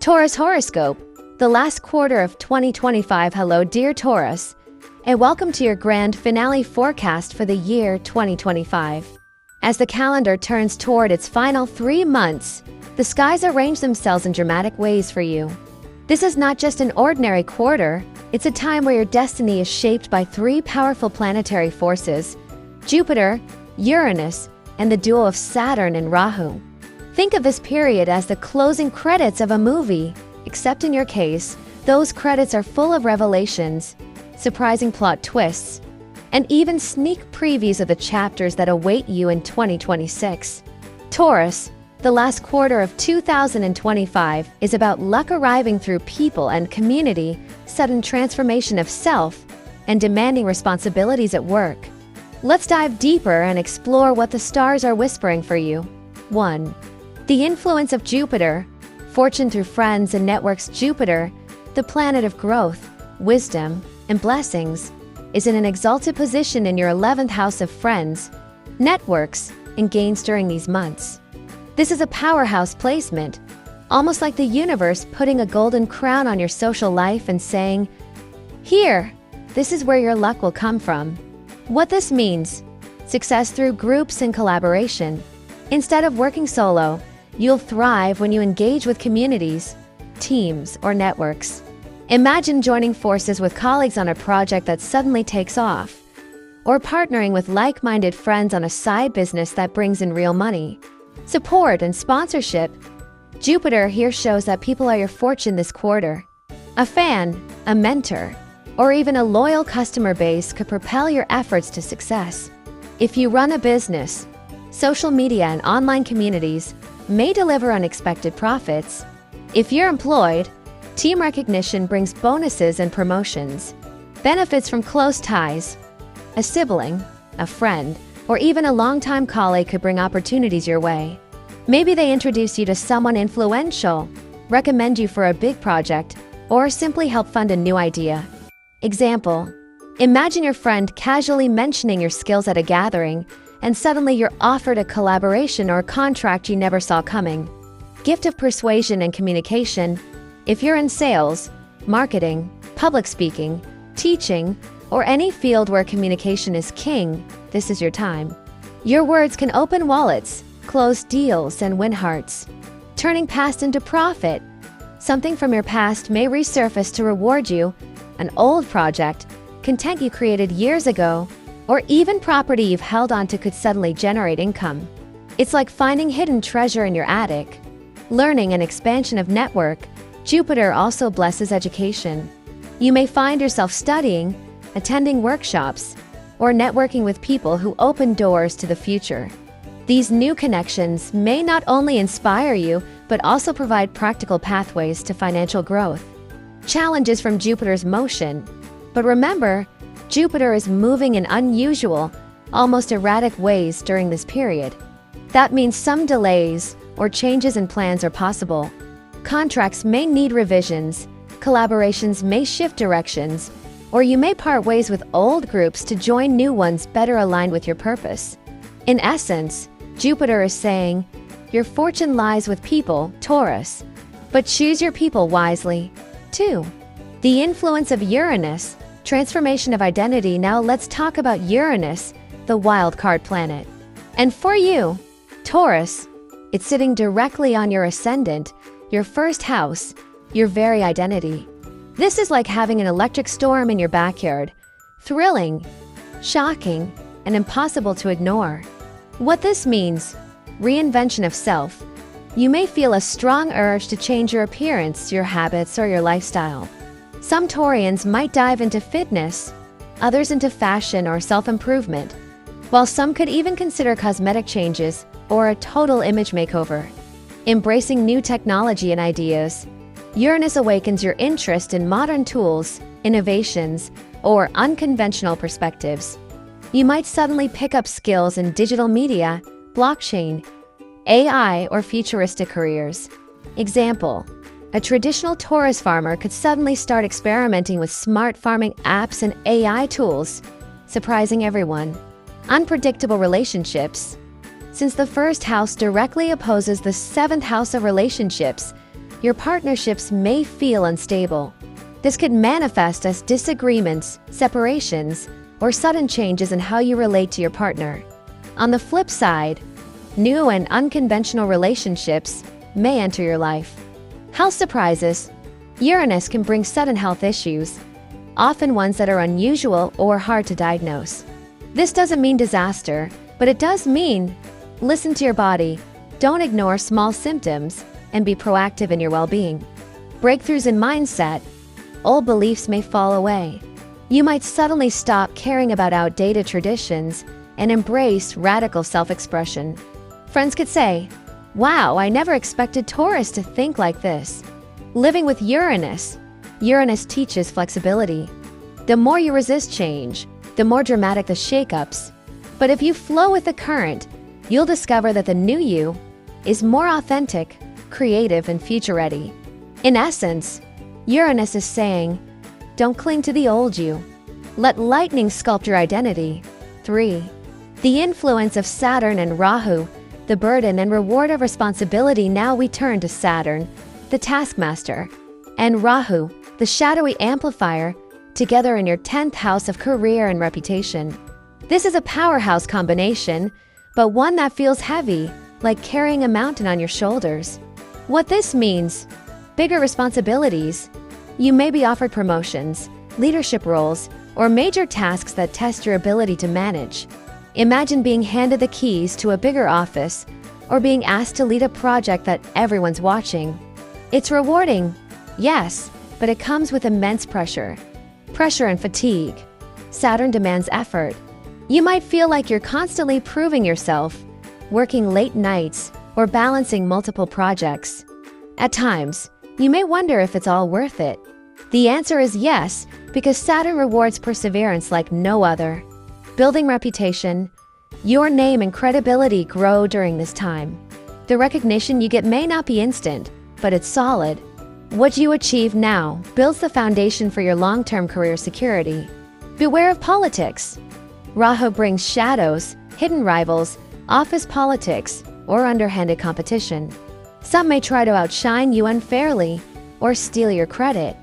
Taurus horoscope, the last quarter of 2025. Hello, dear Taurus, and welcome to your grand finale forecast for the year 2025. As the calendar turns toward its final 3 months, the skies arrange themselves in dramatic ways for you. This is not just an ordinary quarter, it's a time where your destiny is shaped by 3 powerful planetary forces: Jupiter, Uranus, and the duo of Saturn and Rahu. Think of this period as the closing credits of a movie, except in your case, those credits are full of revelations, surprising plot twists, and even sneak previews of the chapters that await you in 2026. Taurus, the last quarter of 2025 is about luck arriving through people and community, sudden transformation of self, and demanding responsibilities at work. Let's dive deeper and explore what the stars are whispering for you. 1. The influence of Jupiter. Fortune through friends and networks. Jupiter, the planet of growth, wisdom, and blessings, is in an exalted position in your 11th house of friends, networks, and gains during these months. This is a powerhouse placement, almost like the universe putting a golden crown on your social life and saying, "Here, this is where your luck will come from." What this means: success through groups and collaboration. Instead of working solo, you'll thrive when you engage with communities, teams, or networks. Imagine joining forces with colleagues on a project that suddenly takes off, or partnering with like-minded friends on a side business that brings in real money. Support and sponsorship. Jupiter here shows that people are your fortune this quarter. A fan, a mentor, or even a loyal customer base could propel your efforts to success. If you run a business, social media and online communities may deliver unexpected profits. If you're employed, team recognition brings bonuses and promotions. Benefits from close ties. A sibling, a friend, or even a longtime colleague could bring opportunities your way. Maybe they introduce you to someone influential, recommend you for a big project, or simply help fund a new idea. Example: imagine your friend casually mentioning your skills at a gathering, and suddenly you're offered a collaboration or a contract you never saw coming. Gift of persuasion and communication. If you're in sales, marketing, public speaking, teaching, or any field where communication is king, this is your time. Your words can open wallets, close deals, and win hearts. Turning past into profit. Something from your past may resurface to reward you. An old project, content you created years ago, or even property you've held onto could suddenly generate income. It's like finding hidden treasure in your attic. Learning and expansion of network. Jupiter also blesses education. You may find yourself studying, attending workshops, or networking with people who open doors to the future. These new connections may not only inspire you, but also provide practical pathways to financial growth. Challenges from Jupiter's motion. But remember, Jupiter is moving in unusual, almost erratic ways during this period. That means some delays or changes in plans are possible. Contracts may need revisions, collaborations may shift directions, or you may part ways with old groups to join new ones better aligned with your purpose. In essence, Jupiter is saying, your fortune lies with people, Taurus, but choose your people wisely. 2. The influence of Uranus. Transformation of identity. Now let's talk about Uranus, the wild card planet. And for you, Taurus, it's sitting directly on your ascendant, your first house, your very identity. This is like having an electric storm in your backyard. Thrilling, shocking, and impossible to ignore. What this means: reinvention of self. You may feel a strong urge to change your appearance, your habits, or your lifestyle. Some Taurians might dive into fitness, others into fashion or self-improvement, while some could even consider cosmetic changes or a total image makeover. Embracing new technology and ideas. Uranus awakens your interest in modern tools, innovations, or unconventional perspectives. You might suddenly pick up skills in digital media, blockchain, AI, or futuristic careers. Example: a traditional Taurus farmer could suddenly start experimenting with smart farming apps and AI tools, surprising everyone. Unpredictable relationships. Since the first house directly opposes the 7th house of relationships, your partnerships may feel unstable. This could manifest as disagreements, separations, or sudden changes in how you relate to your partner. On the flip side, new and unconventional relationships may enter your life. Health surprises. Uranus can bring sudden health issues, often ones that are unusual or hard to diagnose. This doesn't mean disaster, but it does mean listen to your body, don't ignore small symptoms, and be proactive in your well-being. Breakthroughs in mindset. Old beliefs may fall away. You might suddenly stop caring about outdated traditions and embrace radical self-expression. Friends could say, "Wow, I never expected Taurus to think like this." Living with Uranus. Uranus teaches flexibility. The more you resist change, the more dramatic the shakeups. But if you flow with the current, you'll discover that the new you is more authentic, creative, and future-ready. In essence, Uranus is saying, don't cling to the old you. Let lightning sculpt your identity. 3. The influence of Saturn and Rahu, the burden and reward of responsibility. Now we turn to Saturn, the taskmaster, and Rahu, the shadowy amplifier, together in your 10th house of career and reputation. This is a powerhouse combination, but one that feels heavy, like carrying a mountain on your shoulders. What this means: bigger responsibilities. You may be offered promotions, leadership roles, or major tasks that test your ability to manage. Imagine being handed the keys to a bigger office, or being asked to lead a project that everyone's watching. It's rewarding, yes, but it comes with immense pressure. Pressure and fatigue. Saturn demands effort. You might feel like you're constantly proving yourself, working late nights, or balancing multiple projects. At times, you may wonder if it's all worth it. The answer is yes, because Saturn rewards perseverance like no other. Building reputation. Your name and credibility grow during this time. The recognition you get may not be instant, but it's solid. What you achieve now builds the foundation for your long-term career security. Beware of politics. Rahu brings shadows, hidden rivals, office politics, or underhanded competition. Some may try to outshine you unfairly or steal your credit.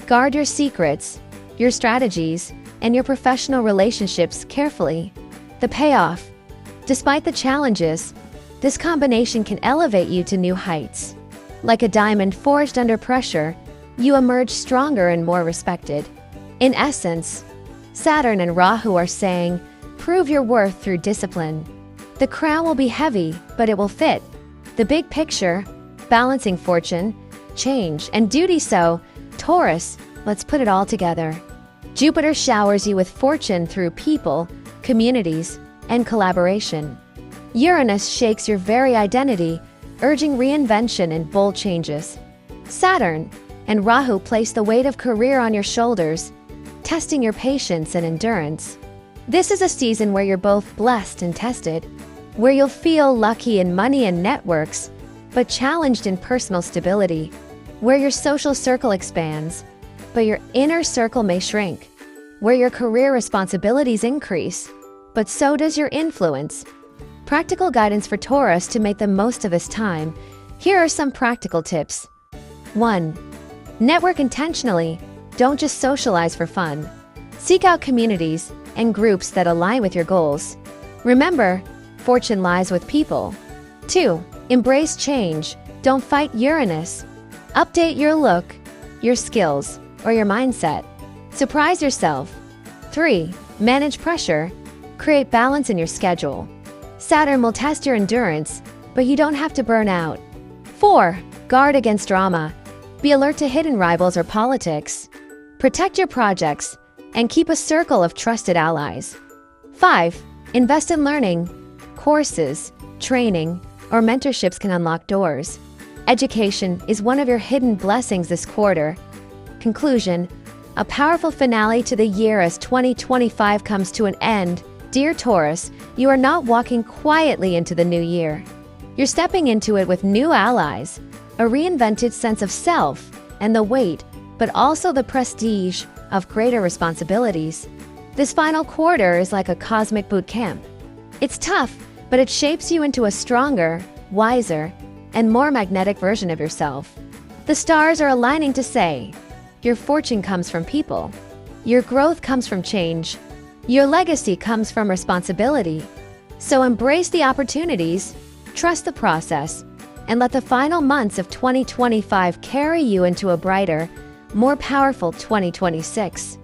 Guard your secrets, your strategies, and your professional relationships carefully. The payoff. Despite the challenges, this combination can elevate you to new heights. Like a diamond forged under pressure, you emerge stronger and more respected. In essence, Saturn and Rahu are saying, prove your worth through discipline. The crown will be heavy, but it will fit. The big picture, balancing fortune, change, and duty. So, Taurus, let's put it all together. Jupiter showers you with fortune through people, communities, and collaboration. Uranus shakes your very identity, urging reinvention and bold changes. Saturn and Rahu place the weight of career on your shoulders, testing your patience and endurance. This is a season where you're both blessed and tested, where you'll feel lucky in money and networks, but challenged in personal stability, where your social circle expands, but your inner circle may shrink, where your career responsibilities increase, but so does your influence. Practical guidance for Taurus to make the most of this time. Here are some practical tips. 1. Network intentionally. Don't just socialize for fun. Seek out communities and groups that align with your goals. Remember, fortune lies with people. 2. Embrace change. Don't fight Uranus. Update your look, your skills, or your mindset. Surprise yourself. 3. Manage pressure. Create balance in your schedule. Saturn will test your endurance, but you don't have to burn out. 4. Guard against drama. Be alert to hidden rivals or politics. Protect your projects and keep a circle of trusted allies. 5. Invest in learning. Courses, training, or mentorships can unlock doors. Education is one of your hidden blessings this quarter. Conclusion. A powerful finale to the year as 2025 comes to an end. Dear Taurus, you are not walking quietly into the new year. You're stepping into it with new allies, a reinvented sense of self, and the weight, but also the prestige, of greater responsibilities. This final quarter is like a cosmic boot camp. It's tough, but it shapes you into a stronger, wiser, and more magnetic version of yourself. The stars are aligning to say, your fortune comes from people. Your growth comes from change. Your legacy comes from responsibility. So embrace the opportunities, trust the process, and let the final months of 2025 carry you into a brighter, more powerful 2026.